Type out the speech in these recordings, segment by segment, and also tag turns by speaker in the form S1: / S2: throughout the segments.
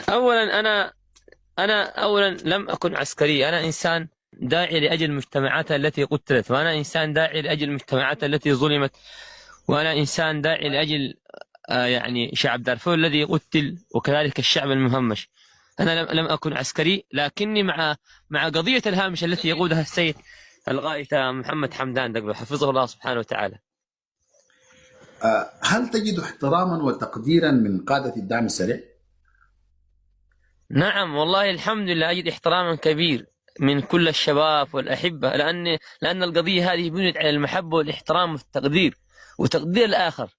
S1: أولا أنا لم أكن عسكري. أنا إنسان داعي لأجل المجتمعات التي قتلت، وأنا إنسان داعي لأجل المجتمعات التي ظلمت، وأنا إنسان داعي لأجل يعني شعب دارفور الذي قتل، وكذلك الشعب المهمش. أنا لم أكن عسكري، لكني مع قضية الهامش التي يقودها السيد القائد محمد حمدان دقلو حفظه الله سبحانه وتعالى.
S2: هل تجد احتراما وتقديرا من قادة الدعم السريع؟
S1: نعم والله الحمد لله، أجد احتراما كبير من كل الشباب والأحبة، لأن القضية هذه بنيت على المحبة والاحترام والتقدير وتقدير الآخر.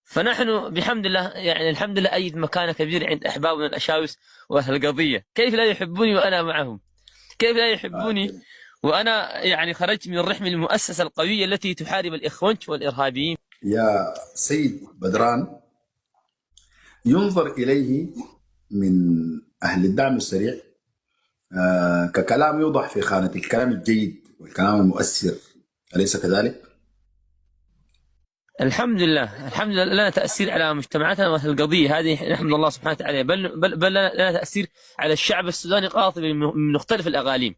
S1: فنحن بحمد الله يعني الحمد لله أجد مكانة كبيرة عند أحبابنا الأشاوس وأهل القضية. كيف لا يحبوني وأنا معهم؟ كيف لا يحبوني
S2: جميل.
S1: وأنا يعني خرجت من رحم المؤسسة القوية التي تحارب الإخوانج والإرهابيين؟
S2: يا سيد بدران، ينظر إليه من أهل الدعم السريع ككلام يوضع في خانة الكلام الجيد والكلام المؤثر، أليس كذلك؟
S1: الحمد لله، الحمد لله لنا تأثير على مجتمعاتنا وأهل القضية هذه، نحمد الله سبحانه وتعالى. بل لنا تأثير على الشعب السوداني قاطب من مختلف الأقاليم.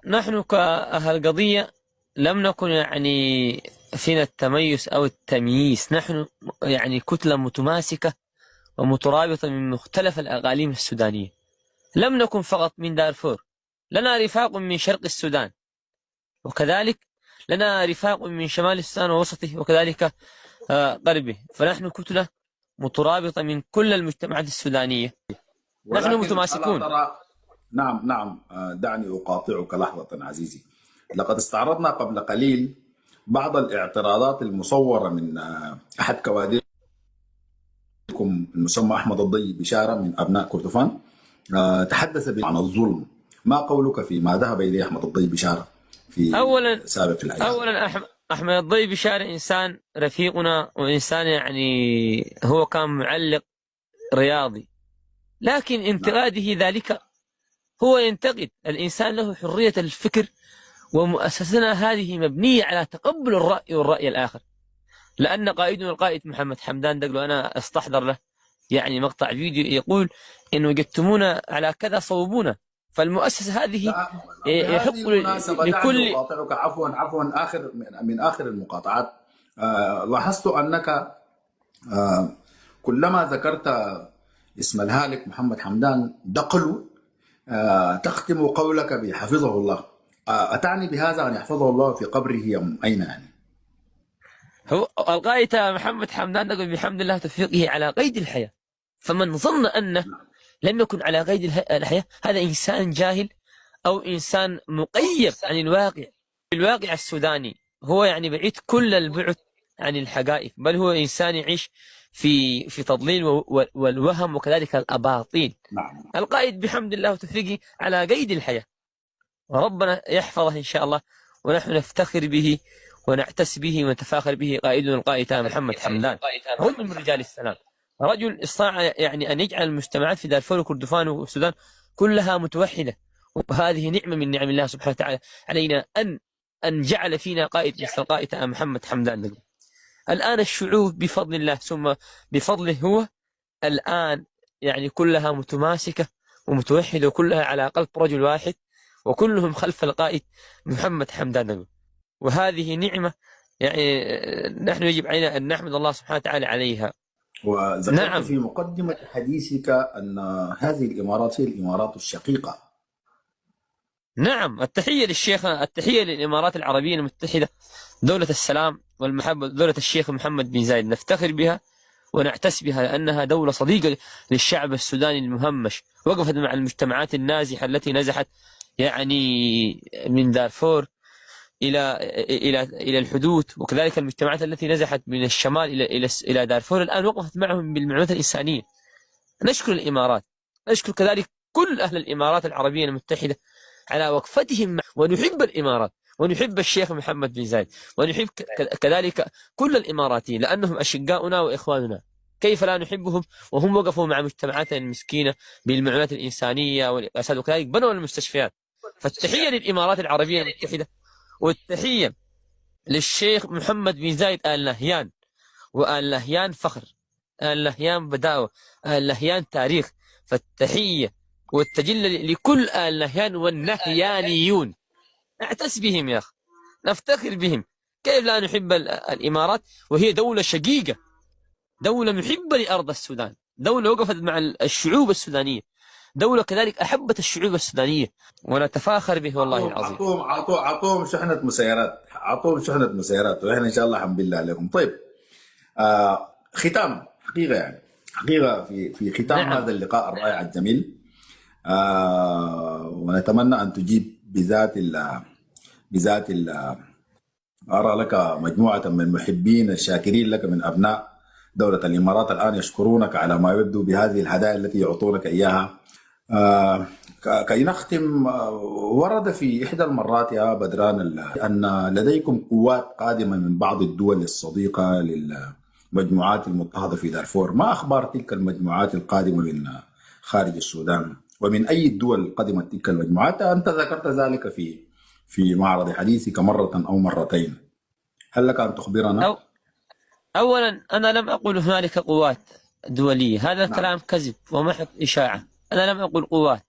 S1: نحن كأهل قضية لم نكن يعني فينا التميز أو التمييز، نحن يعني كتلة متماسكة ومترابطة من مختلف الأقاليم السودانية. لم نكن فقط من دارفور، لنا رفاق من شرق السودان، وكذلك لنا رفاق من شمال السودان ووسطه، وكذلك غربه. فنحن كتلة مترابطة من كل المجتمعات السودانية، نحن
S2: ولكن ألا
S1: متماسكون.
S2: ترى، نعم نعم، دعني أقاطعك لحظة عزيزي. لقد استعرضنا قبل قليل بعض الاعتراضات المصورة من أحد كوادركم المسمى أحمد الضي بشارة من أبناء كردفان. تحدث عن الظلم. ما قولك فيما ذهب إليه أحمد الضي بشارة في
S1: أولا
S2: سابق الأيام؟
S1: أحمد الضي بشار إنسان رفيقنا، وإنسان يعني هو كان معلق رياضي، لكن
S2: نعم
S1: انتقاده ذلك هو ينتقد الإنسان، له حرية الفكر، ومؤسستنا هذه مبنية على تقبل الرأي والرأي الآخر. لأن قائدنا القائد محمد حمدان دقلو أنا استحضر له يعني مقطع فيديو يقول إن وجدتمونا على كذا صوبونا. فالمؤسسة هذه
S2: لا، بهذه
S1: يحق
S2: المناسبة دعني
S1: لكل.
S2: أقاطعك، عفوا آخر من آخر المقاطعات. لاحظت أنك كلما ذكرت اسم الهالك محمد حمدان دقلو تختم قولك بحفظه الله. أتعني بهذا أن يحفظه الله في قبره أم أين يعني؟
S1: هو القائد محمد حمدان دقلو بحمد الله توفيقه على قيد الحياة، فمن ظن أنه لم يكن على قيد الحياة هذا إنسان جاهل أو إنسان مقيب عن الواقع السوداني. هو يعني بعيد كل البعد عن الحقائق، بل هو إنسان يعيش في تضليل والوهم وكذلك الأباطيل.
S2: نعم.
S1: القائد بحمد الله وتوفيقه على قيد الحياة، وربنا يحفظه إن شاء الله، ونحن نفتخر به ونعتز به ونتفاخر به. قائدنا القائد محمد حمدان رجل من رجال السلام، رجل استطاع يعني أن يجعل المجتمعات في دارفور وكردفان والسودان كلها متوحدة. وهذه نعمة من نعم الله سبحانه وتعالى علينا أن جعل فينا قائد مثل القائد محمد حمدان. الآن الشعوب بفضل الله ثم بفضله هو الآن يعني كلها متماسكة ومتوحدة، وكلها على قلب رجل واحد، وكلهم خلف القائد محمد حمدان. وهذه نعمة يعني نحن يجب علينا أن نحمد الله سبحانه وتعالى عليها.
S2: وذكرت
S1: نعم
S2: في مقدمة حديثك أن هذه الإمارات هي الإمارات الشقيقة.
S1: نعم، التحية للشيخ، التحية للإمارات العربية المتحدة، دولة السلام والمحبة، دولة الشيخ محمد بن زايد، نفتخر بها ونعتز بها لأنها دولة صديقة للشعب السوداني المهمش، وقفت مع المجتمعات النازحة التي نزحت يعني من دارفور إلى الحدود، وكذلك المجتمعات التي نزحت من الشمال إلى دارفور الآن وقفت معهم بالمعونات الإنسانية. نشكر الإمارات، نشكر كذلك كل أهل الإمارات العربية المتحدة على وقفتهم ونحب الإمارات، ونحب الشيخ محمد بن زايد، ونحب كذلك كل الإماراتيين لأنهم أشقاؤنا وإخواننا. كيف لا نحبهم وهم وقفوا مع مجتمعاتنا المسكينة بالمعونات الإنسانية والإقاسات، وكذلك بنوا المستشفيات. فالتحية للإمارات العربية المتحدة، والتحية للشيخ محمد بن زايد آل نهيان. وآل نهيان فخر، آل نهيان بداوة، آل نهيان تاريخ. فالتحية والتجلة لكل النهيان والنهيانيون، نعتز بهم يا أخي، نفتخر بهم. كيف لا نحب الإمارات وهي دولة شقيقة، دولة محبة لأرض السودان، دولة وقفت مع الشعوب السودانية، دولة كذلك أحبت الشعوب السودانية، ونتفاخر به والله العظيم.
S2: عطوهم شحنة مسيرات، عطوهم شحنة مسيرات، واحنا ان شاء الله الحمد لله عليكم. طيب ختام حقيقة، يعني حقيقة في ختام
S1: نعم.
S2: هذا اللقاء الرائع الجميل، ونتمنى ان تجيب بذات أرى لك مجموعة من المحبين الشاكرين لك من أبناء دولة الإمارات الآن يشكرونك على ما يبدو بهذه الهدايا التي يعطونك إياها. كي نختم، ورد في إحدى المرات يا بدران أن لديكم قوات قادمة من بعض الدول الصديقة للمجموعات المضطهدة في دارفور. ما أخبار تلك المجموعات القادمة من خارج السودان، ومن أي الدول قدمت تلك المجموعات؟ أنت ذكرت ذلك في معرض حديثك مرة أو مرتين، هل لك أن تخبرنا؟
S1: أولا أنا لم أقل هنالك قوات دولية، هذا الكلام كذب ومحض إشاعة. أنا لم أقل قوات،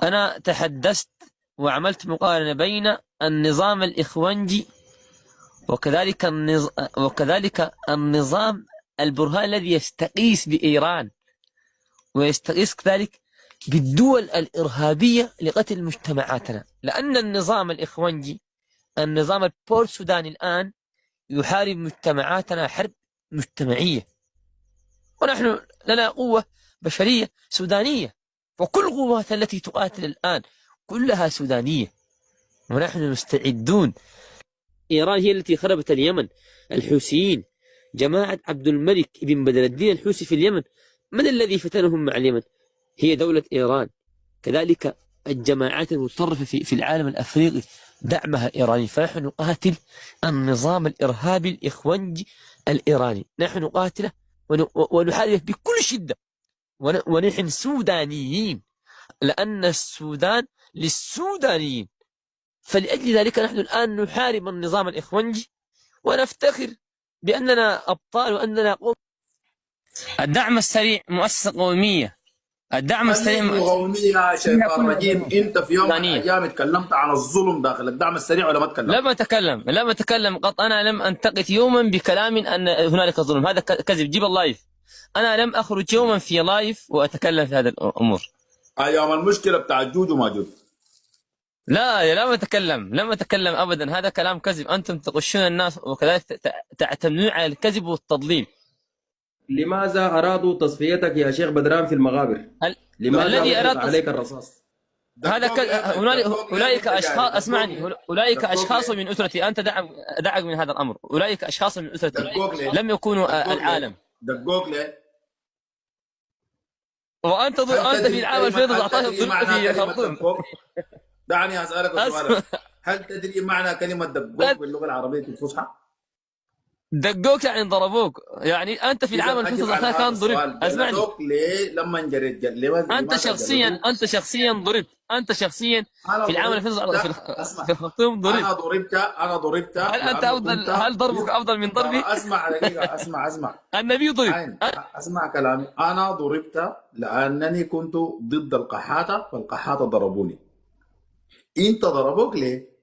S1: أنا تحدثت وعملت مقارنة بين النظام الإخوانجي وكذلك النظام البرهان الذي يستقيس بإيران ويستقيس كذلك بالدول الإرهابية لقتل مجتمعاتنا. لأن النظام الإخوانجي، النظام البور سوداني الآن يحارب مجتمعاتنا حرب مجتمعية، ونحن لنا قوة بشرية سودانية، وكل القوات التي تقاتل الآن كلها سودانية، ونحن مستعدون. إيران هي التي خربت اليمن، الحوثيين، جماعة عبد الملك بن بدر الدين الحوثي في اليمن، من الذي فتنهم مع اليمن؟ هي دولة إيران. كذلك الجماعات المتطرفة في العالم الأفريقي دعمها إيراني، فنحن نقاتل النظام الإرهابي الإخوانجي الإيراني، نحن نقاتله ونحاربه بكل شدة، ونحن سودانيين، لأن السودان للسودانيين. فلأجل ذلك نحن الآن نحارب النظام الإخوانجي ونفتخر بأننا أبطال وأننا قوم. الدعم السريع مؤسسة قومية، الدعم السريع
S2: قومية يا شيطان رجيم. انت في يوم من الايام تكلمت عن الظلم داخل الدعم السريع ولا ما تكلمت؟
S1: لم اتكلم قط. انا لم انتقد يوما بكلام ان هنالك ظلم، هذا كذب. جيب اللايف، انا لم اخرج يوما في لايف واتكلم في هذا الامور.
S2: ايام المشكله بتاع جوج وما جوج.
S1: لا، لم اتكلم ابدا، هذا كلام كذب. انتم تغشون الناس وكذلك تعتمدون على الكذب والتضليل.
S3: لماذا أرادوا تصفيتك يا شيخ بدران في المغابر؟ لماذا
S1: الذي أراد
S3: عليك الرصاص؟
S1: هذا أولئك أشخاص، أسمعني، أولئك أشخاص من أسرتي. أنت دعك من هذا الأمر. أولئك أشخاص من أسرتي لم يكونوا العالم.
S2: دقوق ليه؟
S1: وأنت في العام 2019 ضربت في خرطوم.
S2: دعني أسألك سؤالا، هل تدري معنى كلمة دقوق باللغة العربية الفصحى؟
S1: دقوك يعني ضربوك، يعني انت في العام 2019 كان ضربت. اسمعني،
S2: ليه لما انجريت
S1: انت شخصيا ضربت، انت شخصيا في العام 2019 في الخرطوم ضربت.
S2: انا ضربت.
S1: هل انت افضل؟ هل ضربك افضل من ضربي؟
S2: اسمع دقيقه، اسمع
S1: النبي ضرب.
S2: اسمع كلامي، انا ضربت لانني كنت ضد القحاطه، فالقحاطه ضربوني. انت ضربوك ليه؟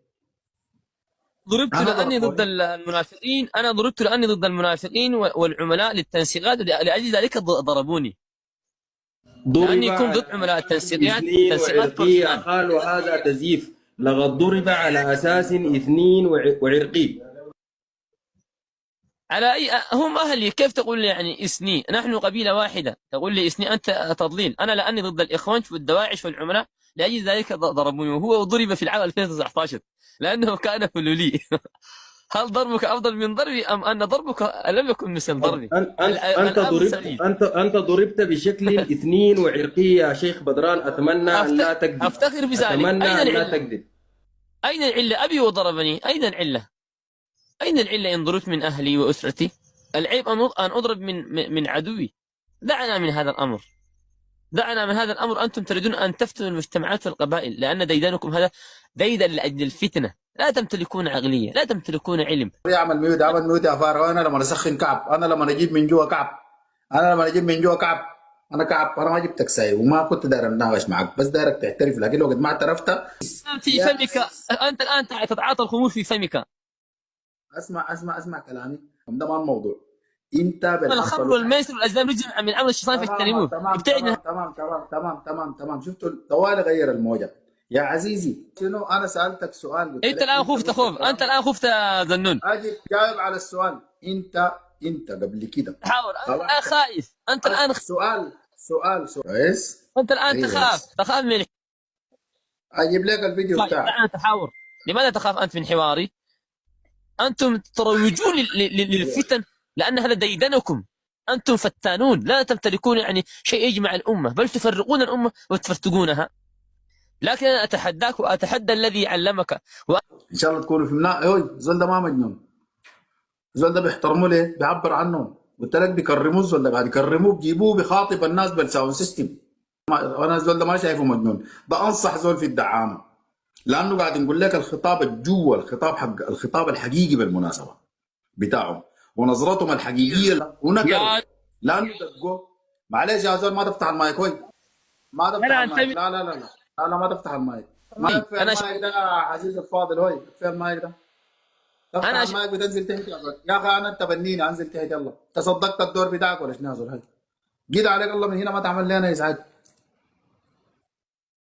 S1: ضربت لاني ضد المنافقين، انا ضربت لاني ضد المنافقين والعملاء للتنسيقات، لاجل ذلك ضربوني. لاني كنت ضد عملاء التنسيقات.
S3: قال وهذا تزييف، لقد ضرب على اساس اثنين وعرقي.
S1: على اي هم اهلي؟ كيف تقول لي يعني اثنين؟ نحن قبيله واحده، تقول لي اثنين؟ انت تضليل. انا لاني ضد الاخوان والدواعش والعملاء لاجل ذلك ضربوني، وهو ضرب في العام 2019 لانه كان فلولي. هل ضربك افضل من ضربي ام ان ضربك لم يكن مثل ضربي؟
S3: انت ضربت بشكل اثنين وعرقي يا شيخ بدران. اتمنى ان لا تكذب.
S1: افتخر بذلك.
S3: اتمنى ان لا تكذب.
S1: اين العله؟ ابي وضربني، اين العله؟ اين العله ان ضربت من اهلي واسرتي؟ العيب ان اضرب من عدوي. دعنا من هذا الامر، دعنا من هذا الامر. انتم تريدون ان تفتنوا المجتمعات والقبائل، لان ديدانكم هذا ديدن لاجل الفتنه. لا تمتلكون عقليه، لا تمتلكون علم.
S2: اعمل ميوت يا فارغ. انا لما اسخن كعب، انا لما اجيب من جوا كعب، انا كعب، انا ما جبتك ساي وما كنت داير اتناقش معك، بس دايرك تعترف، لكن لو قد ما اعترفت.
S1: في فمك، أنت الآن تتعاطى الخمور في فمك.
S2: اسمع كلامي، ده ما الموضوع. انت
S1: الخمر
S2: بالحرف.
S1: والميسر والأزلام رجل من عمل الشيطان
S2: تمام
S1: فاجتنبوه.
S2: تمام
S1: ابتعد من.
S2: تمام تمام تمام تمام تمام تمام. شفتوا طوالي غير الموجة يا عزيزي. شنو انا سالتك سؤال، قلت
S1: أنت
S2: لك
S1: الآن
S2: انت
S1: خفت
S2: قلت
S1: خوف،
S2: الكلام
S1: أنت
S2: ده.
S1: الآن خفت يا ذنون.
S2: اجي جاوب على السؤال. انت قبل كده
S1: تحاول، أنت الآن
S2: طلعت.
S1: خايف، أنت الآن
S2: سؤال كويس.
S1: أنت الآن
S2: ايوه
S1: تخاف،
S2: بس
S1: تخاف من.
S2: اجيب لك الفيديو
S1: طيب
S2: بتاعك.
S1: دعنا نتحاور. لماذا تخاف أنت من حواري؟ أنتم تروجون للفتن لأن هذا ديدنكم. أنتم فتانون، لا تمتلكون يعني شيء يجمع الأمة، بل تفرقون الأمة وتفرتقونها. لكن أنا أتحداك وأتحدى الذي علمك.
S2: ان شاء الله تكونوا فهمنا. هوي زول ده ما مجنون، زول ده بيحترموه ليه؟ بيعبر عنهم. قلت لك بيكرموه، الزول ده قاعد يكرموه، بيجيبوه بيخاطب الناس بالساوند سيستم. وانا الزول ده ما شايفه مجنون، ده انصح زول في الدعامه، لانه قاعد نقول لك الخطاب الجوا، الخطاب حق الخطاب الحقيقي بالمناسبه بتاعهم ونظرتهم الحقيقيه ونكروا.
S1: يا
S2: لانه دقوا. معلش يا زول ما تفتح المايك. هوي ما تفتح
S1: أنا
S2: المايك.
S1: أنتمي.
S2: لا لا لا لا لا, لا ما تفتح المايك. ما تكفي
S1: أنا
S2: المايك ده يا عزيز الفاضل. هوي تكفي المايك ده. تفتح
S1: أنا
S2: المايك بتنزل تحت يا زول. يا اخي انا تبنيني انزل تحت. يلا تصدقت الدور بتاعك ولا شنو يا زول؟ هاي جيت عليك الله من هنا ما تعمل لي انا ازعاج.